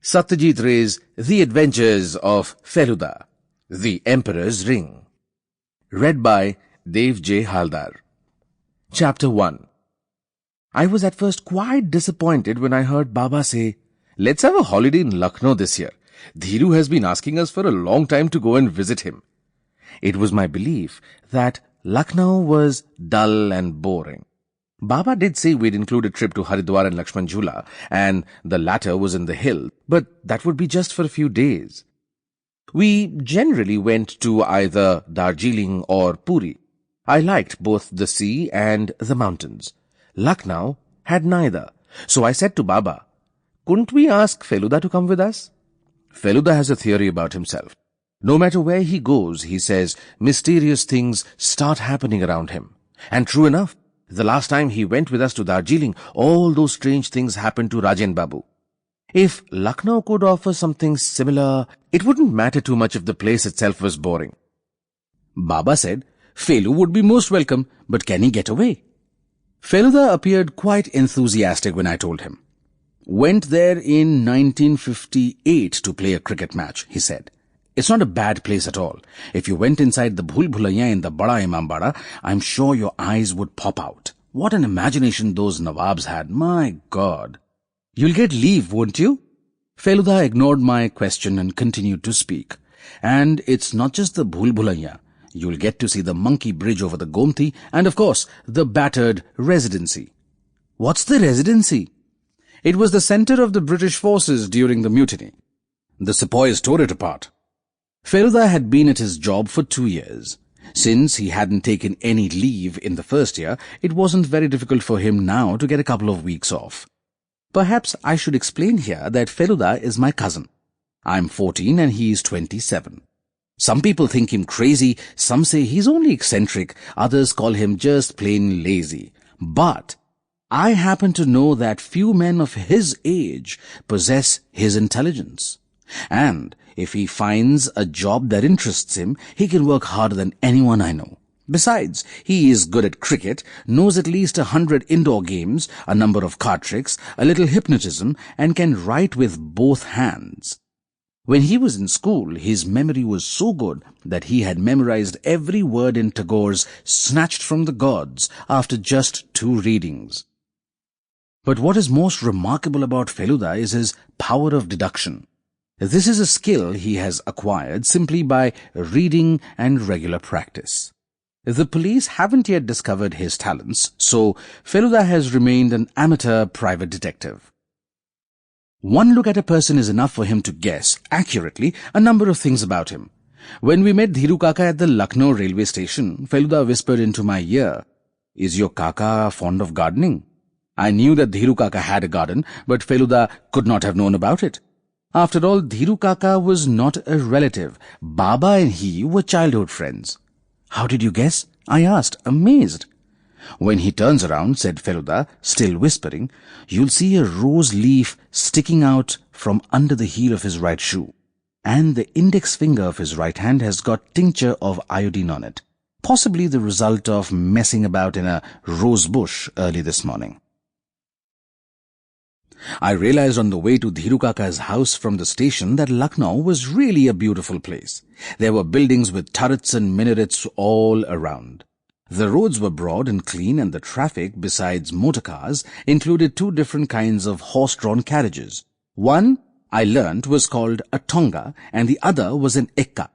Satyajit Ray's The Adventures of Feluda, The Emperor's Ring. Read by Dev J. Haldar. Chapter 1. I was at first quite disappointed when I heard Baba say, "Let's have a holiday in Lucknow this year. Dhiru has been asking us for a long time to go and visit him." It was my belief that Lucknow was dull and boring. Baba did say we'd include a trip to Haridwar and Lakshman Jhula, and the latter was in the hill, but that would be just for a few days. We generally went to either Darjeeling or Puri. I liked both the sea and the mountains. Lucknow had neither, so I said to Baba, "Couldn't we ask Feluda to come with us?" Feluda has a theory about himself. No matter where he goes, he says mysterious things start happening around him. And true enough, the last time he went with us to Darjeeling, all those strange things happened to Rajen Babu. If Lucknow could offer something similar, it wouldn't matter too much if the place itself was boring. Baba said, "Felu would be most welcome, but can he get away?" Feluda appeared quite enthusiastic when I told him. "Went there in 1958 to play a cricket match," he said. "It's not a bad place at all. If you went inside the Bhul Bhulaiya in the Bada Imambara, I'm sure your eyes would pop out. What an imagination those Nawabs had, my God." "You'll get leave, won't you?" Feluda ignored my question and continued to speak. "And it's not just the Bhul Bhulaiya. You'll get to see the monkey bridge over the Gomti and, of course, the battered Residency." "What's the Residency?" "It was the center of the British forces during the mutiny. The sepoys tore it apart." Feluda had been at his job for 2 years. Since he hadn't taken any leave in the first year, it wasn't very difficult for him now to get a couple of weeks off. Perhaps I should explain here that Feluda is my cousin. I'm 14 and he is 27. Some people think him crazy, some say he's only eccentric, others call him just plain lazy. But I happen to know that few men of his age possess his intelligence. And if he finds a job that interests him, he can work harder than anyone I know. Besides, he is good at cricket, knows at least 100 indoor games, a number of card tricks, a little hypnotism, and can write with both hands. When he was in school, his memory was so good that he had memorized every word in Tagore's Snatched from the Gods after just 2 readings. But what is most remarkable about Feluda is his power of deduction. This is a skill he has acquired simply by reading and regular practice. The police haven't yet discovered his talents, so Feluda has remained an amateur private detective. One look at a person is enough for him to guess, accurately, a number of things about him. When we met Dhiru Kaka at the Lucknow railway station, Feluda whispered into my ear, "Is your Kaka fond of gardening?" I knew that Dhiru Kaka had a garden, but Feluda could not have known about it. After all, Dhiru Kaka was not a relative. Baba and he were childhood friends. "How did you guess?" I asked, amazed. "When he turns around," said Feluda, still whispering, "you'll see a rose leaf sticking out from under the heel of his right shoe. And the index finger of his right hand has got tincture of iodine on it. Possibly the result of messing about in a rose bush early this morning." I realized on the way to Dhiru Kaka's house from the station that Lucknow was really a beautiful place. There were buildings with turrets and minarets all around. The roads were broad and clean, and the traffic, besides motor cars, included 2 different kinds of horse-drawn carriages. One, I learnt, was called a tonga, and the other was an ekka.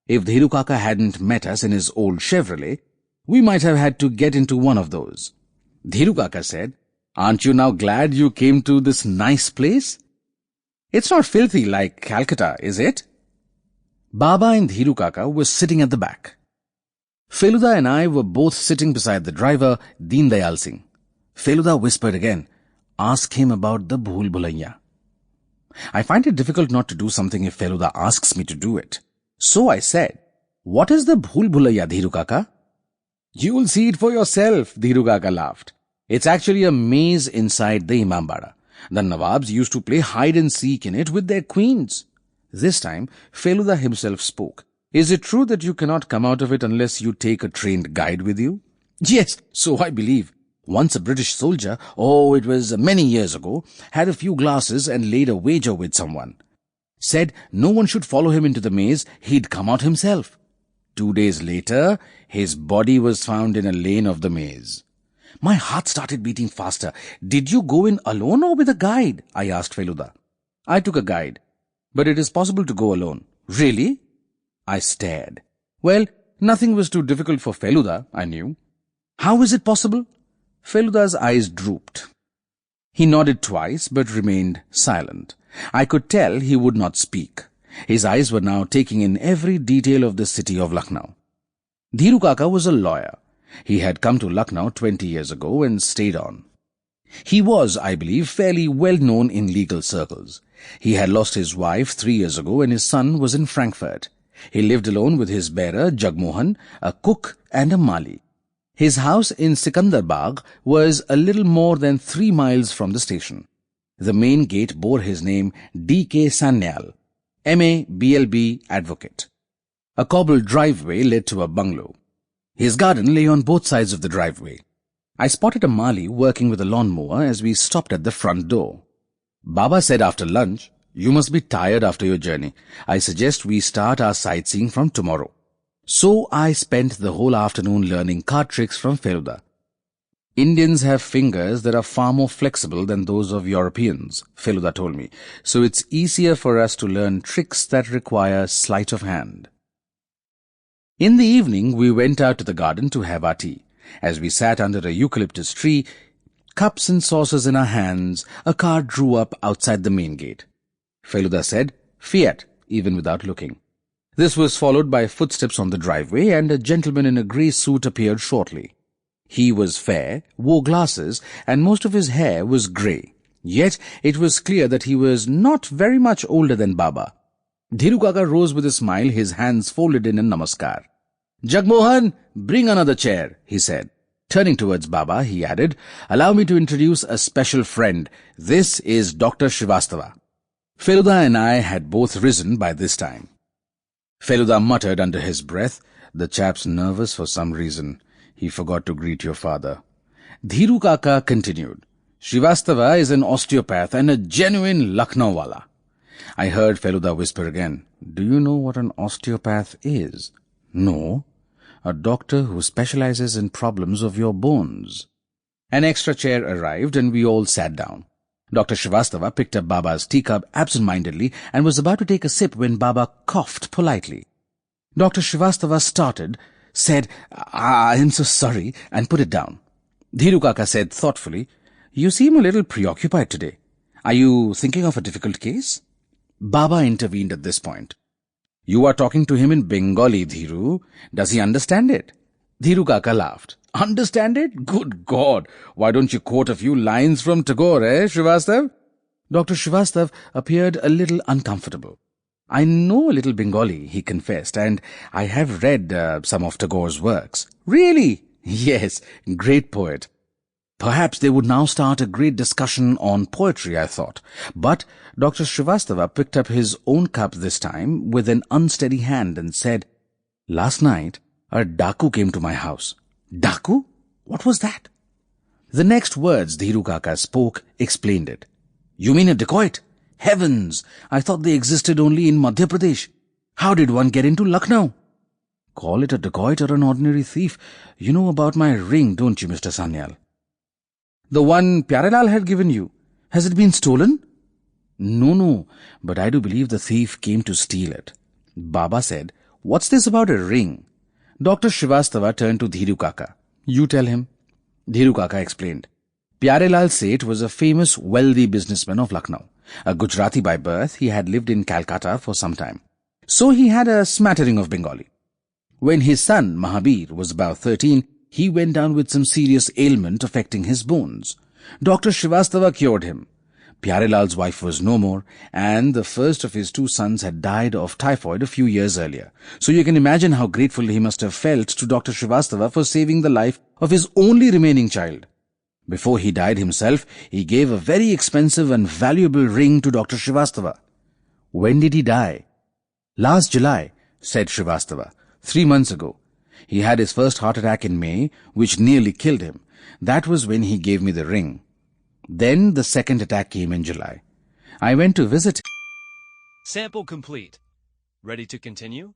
If Dhiru Kaka hadn't met us in his old Chevrolet, we might have had to get into one of those. Dhiru Kaka said, "Aren't you now glad you came to this nice place? It's not filthy like Calcutta, is it?" Baba and Dhiru Kaka were sitting at the back. Feluda and I were both sitting beside the driver, Deen Dayal Singh. Feluda whispered again, "Ask him about the Bhul Bhulaiya." I find it difficult not to do something if Feluda asks me to do it. So I said, "What is the Bhul Bhulaiya, Dhiru Kaka?" "You'll see it for yourself," Dhiru Kaka laughed. "It's actually a maze inside the Imambara. The Nawabs used to play hide and seek in it with their queens." This time, Feluda himself spoke. "Is it true that you cannot come out of it unless you take a trained guide with you?" "Yes, so I believe." Once a British soldier, it was many years ago, had a few glasses and laid a wager with someone. Said no one should follow him into the maze, he'd come out himself. 2 days later, his body was found in a lane of the maze. My heart started beating faster. Did you go in alone or with a guide? I asked Feluda. I took a guide, but it is possible to go alone. Really? I stared. Well, nothing was too difficult for Feluda, I knew. How is it possible? Feluda's eyes drooped. He nodded twice, but remained silent. I could tell he would not speak. His eyes were now taking in every detail of the city of Lucknow. Dhiru Kaka was a lawyer. He had come to Lucknow 20 years ago and stayed on. He was, I believe, fairly well known in legal circles. He had lost his wife 3 years ago and his son was in Frankfurt. He lived alone with his bearer, Jagmohan, a cook and a mali. His house in Sikandarbagh was a little more than 3 miles from the station. The main gate bore his name, D.K. Sanyal, M.A. B.L.B. Advocate. A cobbled driveway led to a bungalow. His garden lay on both sides of the driveway. I spotted a mali working with a lawnmower as we stopped at the front door. Baba said after lunch, "You must be tired after your journey. I suggest we start our sightseeing from tomorrow." So I spent the whole afternoon learning card tricks from Feluda. Indians have fingers that are far more flexible than those of Europeans, Feluda told me, so it's easier for us to learn tricks that require sleight of hand. In the evening, we went out to the garden to have our tea. As we sat under a eucalyptus tree, cups and saucers in our hands, a car drew up outside the main gate. Feluda said, "Fiat," even without looking. This was followed by footsteps on the driveway, and a gentleman in a grey suit appeared shortly. He was fair, wore glasses, and most of his hair was grey. Yet it was clear that he was not very much older than Baba. Dhiru Kaka rose with a smile, his hands folded in a namaskar. "Jagmohan, bring another chair," he said. Turning towards Baba, he added, "Allow me to introduce a special friend. This is Dr. Srivastava." Feluda and I had both risen by this time. Feluda muttered under his breath, "The chap's nervous for some reason. He forgot to greet your father." Dhiru Kaka continued, "Srivastava is an osteopath and a genuine Lucknowwala." I heard Feluda whisper again, "Do you know what an osteopath is?" "No." "A doctor who specializes in problems of your bones." An extra chair arrived and we all sat down. Dr. Srivastava picked up Baba's teacup absent-mindedly and was about to take a sip when Baba coughed politely. Dr. Srivastava started, said, "I'm so sorry," and put it down. Dhiru Kaka said thoughtfully, "You seem a little preoccupied today. Are you thinking of a difficult case?" Baba intervened at this point. "You are talking to him in Bengali, Dhiru. Does he understand it?" Dhiru Kaka laughed. "Understand it? Good God! Why don't you quote a few lines from Tagore, Srivastav?" Dr. Srivastav appeared a little uncomfortable. "I know a little Bengali," he confessed, "and I have read some of Tagore's works." "Really?" "Yes, great poet." Perhaps they would now start a great discussion on poetry, I thought. But Dr. Srivastava picked up his own cup this time with an unsteady hand and said, "Last night, a Daku came to my house." "Daku? What was that?" The next words Dhiru Kaka spoke explained it. "You mean a dacoit? Heavens! I thought they existed only in Madhya Pradesh. How did one get into Lucknow?" "Call it a dacoit or an ordinary thief. You know about my ring, don't you, Mr. Sanyal?" "The one Pyarelal had given you. Has it been stolen?" No, but I do believe the thief came to steal it." Baba said, "What's this about a ring?" Dr. Srivastava turned to Dhiru Kaka. "You tell him." Dhiru Kaka explained. Pyarelal Seth was a famous, wealthy businessman of Lucknow. A Gujarati by birth, he had lived in Calcutta for some time. So he had a smattering of Bengali. When his son, Mahabir, was about 13, he went down with some serious ailment affecting his bones. Dr. Srivastava cured him. Pyarelal's wife was no more, and the first of his 2 sons had died of typhoid a few years earlier. So you can imagine how grateful he must have felt to Dr. Srivastava for saving the life of his only remaining child. Before he died himself, he gave a very expensive and valuable ring to Dr. Srivastava. "When did he die?" "Last July," said Srivastava. 3 months ago. He had his first heart attack in May, which nearly killed him. That was when he gave me the ring. Then the second attack came in July. I went to visit. Sample complete. Ready to continue?